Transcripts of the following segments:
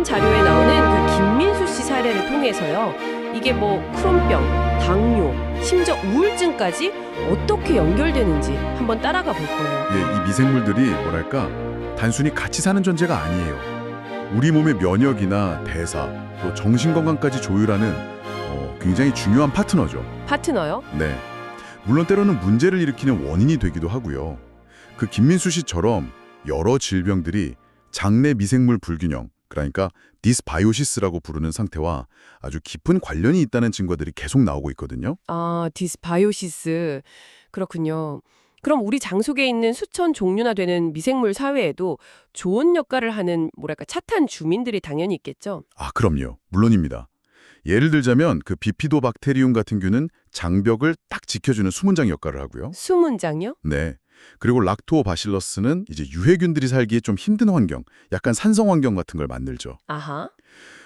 최근 자료에 나오는 그 김민수 씨 사례를 통해서요. 이게 뭐 크론병, 당뇨, 심지어 우울증까지 어떻게 연결되는지 한번 따라가 볼 거예요. 예, 이 미생물들이 뭐랄까 단순히 같이 사는 존재가 아니에요. 우리 몸의 면역이나 대사, 또 정신건강까지 조율하는 굉장히 중요한 파트너죠. 파트너요? 네. 물론 때로는 문제를 일으키는 원인이 되기도 하고요. 그 김민수 씨처럼 여러 질병들이 장내 미생물 불균형, 그러니까 디스바이오시스라고 부르는 상태와 아주 깊은 관련이 있다는 증거들이 계속 나오고 있거든요. 아, 디스바이오시스. 그렇군요. 그럼 우리 장 속에 있는 수천 종류나 되는 미생물 사회에도 좋은 역할을 하는 뭐랄까 착한 주민들이 당연히 있겠죠? 아, 그럼요. 물론입니다. 예를 들자면 그 비피도박테리움 같은 균은 장벽을 딱 지켜주는 수문장 역할을 하고요. 수문장요? 네. 그리고 락토바실러스는 이제 유해균들이 살기에 좀 힘든 환경, 약간 산성 환경 같은 걸 만들죠. 아하.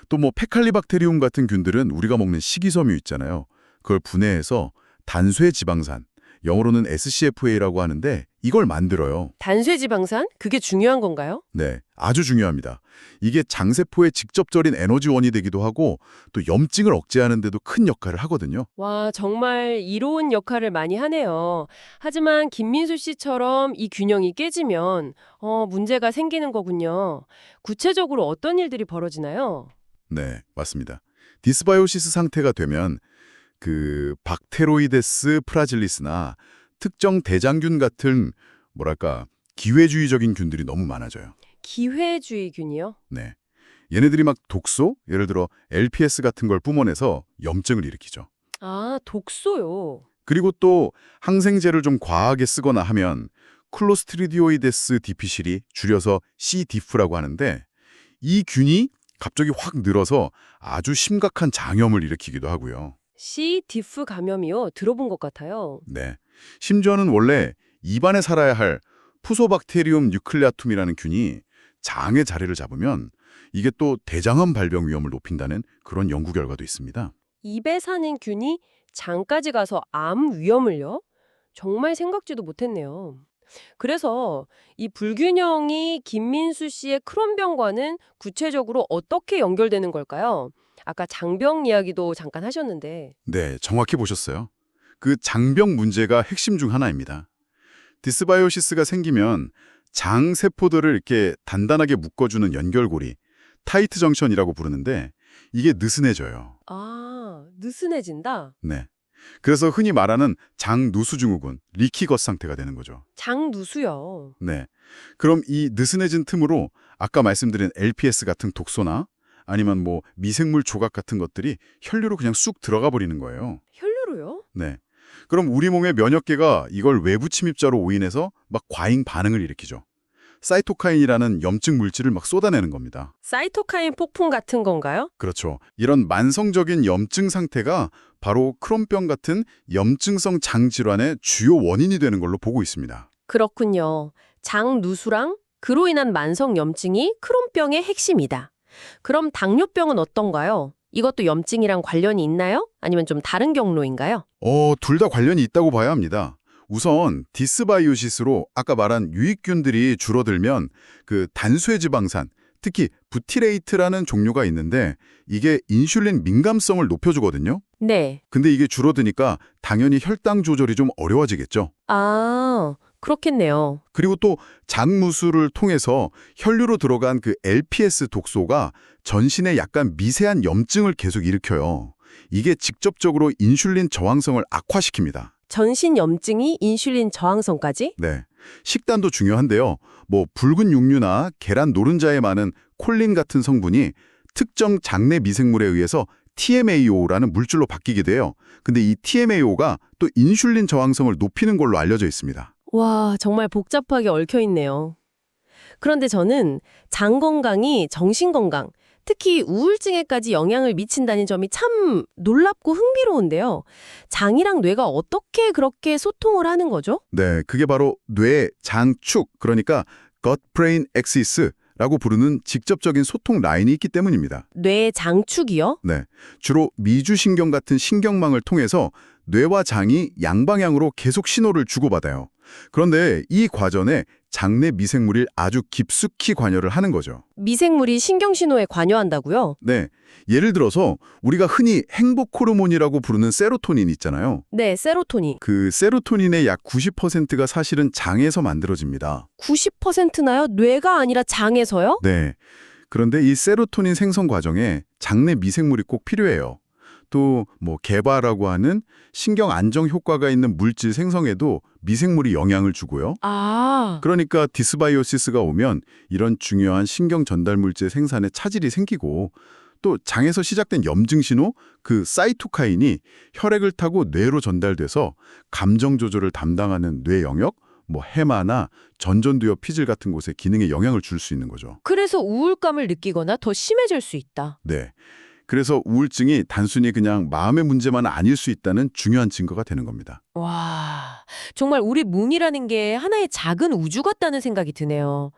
또 뭐 페칼리박테리움 같은 균들은 우리가 먹는 식이섬유 있잖아요. 그걸 분해해서 단쇄 지방산, 영어로는 SCFA라고 하는데 이걸 만들어요. 단쇄지방산? 그게 중요한 건가요? 네, 아주 중요합니다. 이게 장세포의 직접적인 에너지원이 되기도 하고 또 염증을 억제하는 데도 큰 역할을 하거든요. 와, 정말 이로운 역할을 많이 하네요. 하지만 김민수 씨처럼 이 균형이 깨지면 문제가 생기는 거군요. 구체적으로 어떤 일들이 벌어지나요? 네, 맞습니다. 디스바이오시스 상태가 되면 그 박테로이데스 프라질리스나 특정 대장균 같은 뭐랄까 기회주의적인 균들이 너무 많아져요. 기회주의균이요? 네. 얘네들이 막 독소, 예를 들어 LPS 같은 걸 뿜어내서 염증을 일으키죠. 아, 독소요. 그리고 또 항생제를 좀 과하게 쓰거나 하면 클로스트리디오이데스 디피실이 줄여서 C. diff라고 하는데 이 균이 갑자기 확 늘어서 아주 심각한 장염을 일으키기도 하고요. C. diff 감염이요? 들어본 것 같아요. 네. 심지어는 원래 입안에 살아야 할 푸소박테리움 뉴클레아툼이라는 균이 장의 자리를 잡으면 이게 또 대장암 발병 위험을 높인다는 그런 연구 결과도 있습니다. 입에 사는 균이 장까지 가서 암 위험을요? 정말 생각지도 못했네요. 그래서 이 불균형이 김민수 씨의 크론병과는 구체적으로 어떻게 연결되는 걸까요? 아까 장병 이야기도 잠깐 하셨는데. 네, 정확히 보셨어요. 그 장병 문제가 핵심 중 하나입니다. 디스바이오시스가 생기면 장 세포들을 이렇게 단단하게 묶어주는 연결고리, 타이트 정션이라고 부르는데 이게 느슨해져요. 아, 느슨해진다? 네. 그래서 흔히 말하는 장누수증후군, 리키겉 상태가 되는 거죠. 장누수요. 네. 그럼 이 느슨해진 틈으로 아까 말씀드린 LPS 같은 독소나 아니면 뭐 미생물 조각 같은 것들이 혈류로 그냥 쑥 들어가 버리는 거예요. 혈류로요? 네. 그럼 우리 몸의 면역계가 이걸 외부 침입자로 오인해서 막 과잉 반응을 일으키죠. 사이토카인이라는 염증 물질을 막 쏟아내는 겁니다. 사이토카인 폭풍 같은 건가요? 그렇죠. 이런 만성적인 염증 상태가 바로 크론병 같은 염증성 장질환의 주요 원인이 되는 걸로 보고 있습니다. 그렇군요. 장누수랑 그로 인한 만성 염증이 크론병의 핵심이다. 그럼 당뇨병은 어떤가요? 이것도 염증이랑 관련이 있나요? 아니면 좀 다른 경로인가요? 둘 다 관련이 있다고 봐야 합니다. 우선 디스바이오시스로 아까 말한 유익균들이 줄어들면 그 단쇄지방산, 특히 부티레이트라는 종류가 있는데 이게 인슐린 민감성을 높여주거든요. 네. 근데 이게 줄어드니까 당연히 혈당 조절이 좀 어려워지겠죠. 아, 그렇겠네요. 그리고 또 장무수를 통해서 혈류로 들어간 그 LPS 독소가 전신에 약간 미세한 염증을 계속 일으켜요. 이게 직접적으로 인슐린 저항성을 악화시킵니다. 전신 염증이 인슐린 저항성까지? 네. 식단도 중요한데요. 뭐 붉은 육류나 계란 노른자에 많은 콜린 같은 성분이 특정 장내 미생물에 의해서 TMAO라는 물질로 바뀌게 돼요. 근데 이 TMAO가 또 인슐린 저항성을 높이는 걸로 알려져 있습니다. 와, 정말 복잡하게 얽혀 있네요. 그런데 저는 장 건강이 정신 건강, 특히 우울증에까지 영향을 미친다는 점이 참 놀랍고 흥미로운데요. 장이랑 뇌가 어떻게 그렇게 소통을 하는 거죠? 네, 그게 바로 뇌, 장축, 그러니까 gut-brain axis라고 부르는 직접적인 소통 라인이 있기 때문입니다. 뇌 장축이요? 네, 주로 미주신경 같은 신경망을 통해서 뇌와 장이 양방향으로 계속 신호를 주고받아요. 그런데 이 과정에 장내 미생물이 아주 깊숙이 관여를 하는 거죠. 미생물이 신경신호에 관여한다고요? 네, 예를 들어서 우리가 흔히 행복 호르몬이라고 부르는 세로토닌 있잖아요. 네, 세로토닌. 그 세로토닌의 약 90%가 사실은 장에서 만들어집니다. 90%나요? 뇌가 아니라 장에서요? 네, 그런데 이 세로토닌 생성 과정에 장내 미생물이 꼭 필요해요. 또 뭐 개바라고 하는 신경 안정 효과가 있는 물질 생성에도 미생물이 영향을 주고요. 아, 그러니까 디스바이오시스가 오면 이런 중요한 신경 전달 물질 생산에 차질이 생기고 또 장에서 시작된 염증 신호, 그 사이토카인이 혈액을 타고 뇌로 전달돼서 감정 조절을 담당하는 뇌 영역, 뭐 해마나 전전두엽 피질 같은 곳에 기능에 영향을 줄 수 있는 거죠. 그래서 우울감을 느끼거나 더 심해질 수 있다. 네. 그래서 우울증이 단순히 그냥 마음의 문제만 아닐 수 있다는 중요한 증거가 되는 겁니다. 와, 정말 우리 몸이라는 게 하나의 작은 우주 같다는 생각이 드네요.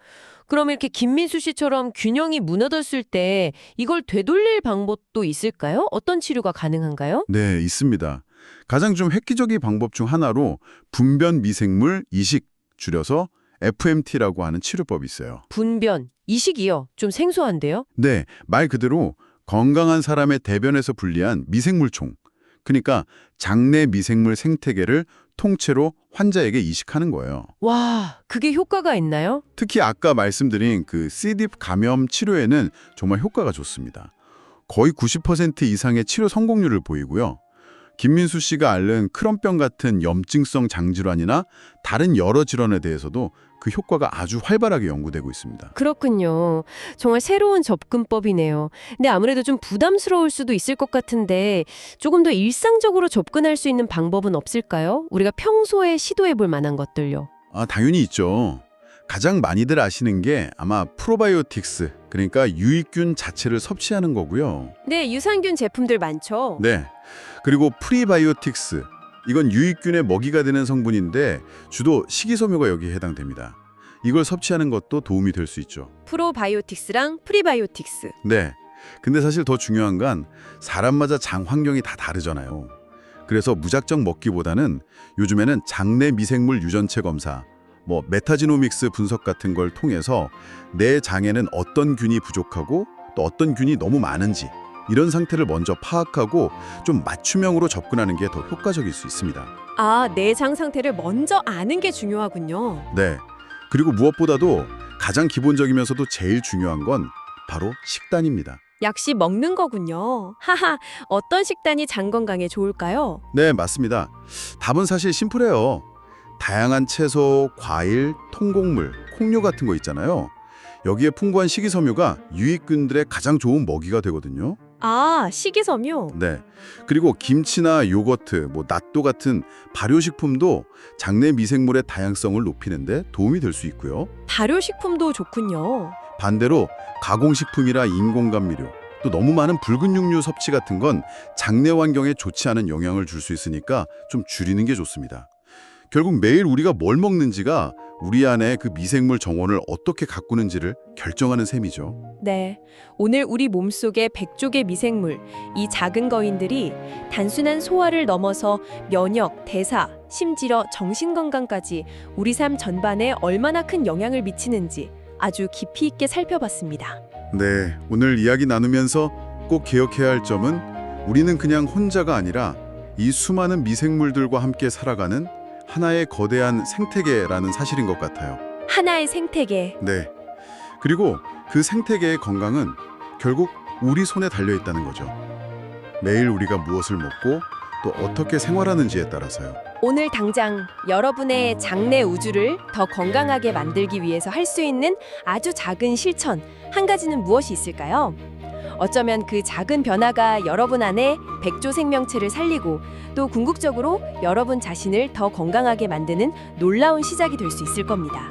그럼 이렇게 김민수 씨처럼 균형이 무너졌을 때 이걸 되돌릴 방법도 있을까요? 어떤 치료가 가능한가요? 네, 있습니다. 가장 좀 획기적인 방법 중 하나로 분변 미생물 이식, 줄여서 FMT라고 하는 치료법이 있어요. 분변, 이식이요. 좀 생소한데요? 네, 말 그대로 건강한 사람의 대변에서 분리한 미생물총, 그러니까 장내 미생물 생태계를 통째로 환자에게 이식하는 거예요. 와, 그게 효과가 있나요? 특히 아까 말씀드린 그 C. diff 감염 치료에는 정말 효과가 좋습니다. 거의 90% 이상의 치료 성공률을 보이고요. 김민수 씨가 앓는 크론병 같은 염증성 장질환이나 다른 여러 질환에 대해서도 그 효과가 아주 활발하게 연구되고 있습니다. 그렇군요. 정말 새로운 접근법이네요. 근데 아무래도 좀 부담스러울 수도 있을 것 같은데 조금 더 일상적으로 접근할 수 있는 방법은 없을까요? 우리가 평소에 시도해 볼 만한 것들요. 당연히 있죠. 가장 많이들 아시는 게 아마 프로바이오틱스, 그러니까 유익균 자체를 섭취하는 거고요. 네, 유산균 제품들 많죠. 네. 그리고 프리바이오틱스, 이건 유익균의 먹이가 되는 성분인데 주로 식이섬유가 여기에 해당됩니다. 이걸 섭취하는 것도 도움이 될 수 있죠. 프로바이오틱스랑 프리바이오틱스. 네. 근데 사실 더 중요한 건 사람마다 장 환경이 다 다르잖아요. 그래서 무작정 먹기보다는 요즘에는 장내 미생물 유전체 검사, 뭐 메타지노믹스 분석 같은 걸 통해서 내 장에는 어떤 균이 부족하고 또 어떤 균이 너무 많은지 이런 상태를 먼저 파악하고 좀 맞춤형으로 접근하는 게 더 효과적일 수 있습니다. 아, 내장 상태를 먼저 아는 게 중요하군요. 네. 그리고 무엇보다도 가장 기본적이면서도 제일 중요한 건 바로 식단입니다. 역시 먹는 거군요. 하하, 어떤 식단이 장 건강에 좋을까요? 네, 맞습니다. 답은 사실 심플해요. 다양한 채소, 과일, 통곡물, 콩류 같은 거 있잖아요. 여기에 풍부한 식이섬유가 유익균들의 가장 좋은 먹이가 되거든요. 아, 식이섬유. 네. 그리고 김치나 요거트, 뭐 낫또 같은 발효식품도 장내 미생물의 다양성을 높이는데 도움이 될 수 있고요. 발효식품도 좋군요. 반대로 가공식품이라 인공감미료, 또 너무 많은 붉은 육류 섭취 같은 건 장내 환경에 좋지 않은 영향을 줄 수 있으니까 좀 줄이는 게 좋습니다. 결국 매일 우리가 뭘 먹는지가 우리 안에 그 미생물 정원을 어떻게 가꾸는지를 결정하는 셈이죠. 네, 오늘 우리 몸속의 100쪽의 미생물, 이 작은 거인들이 단순한 소화를 넘어서 면역, 대사, 심지어 정신건강까지 우리 삶 전반에 얼마나 큰 영향을 미치는지 아주 깊이 있게 살펴봤습니다. 네, 오늘 이야기 나누면서 꼭 기억해야 할 점은 우리는 그냥 혼자가 아니라 이 수많은 미생물들과 함께 살아가는 하나의 거대한 생태계라는 사실인 것 같아요. 하나의 생태계. 네. 그리고 그 생태계의 건강은 결국 우리 손에 달려 있다는 거죠. 매일 우리가 무엇을 먹고 또 어떻게 생활하는지에 따라서요. 오늘 당장 여러분의 장내 우주를 더 건강하게 만들기 위해서 할 수 있는 아주 작은 실천 한 가지는 무엇이 있을까요? 어쩌면 그 작은 변화가 여러분 안에 백조 생명체를 살리고 또 궁극적으로 여러분 자신을 더 건강하게 만드는 놀라운 시작이 될 수 있을 겁니다.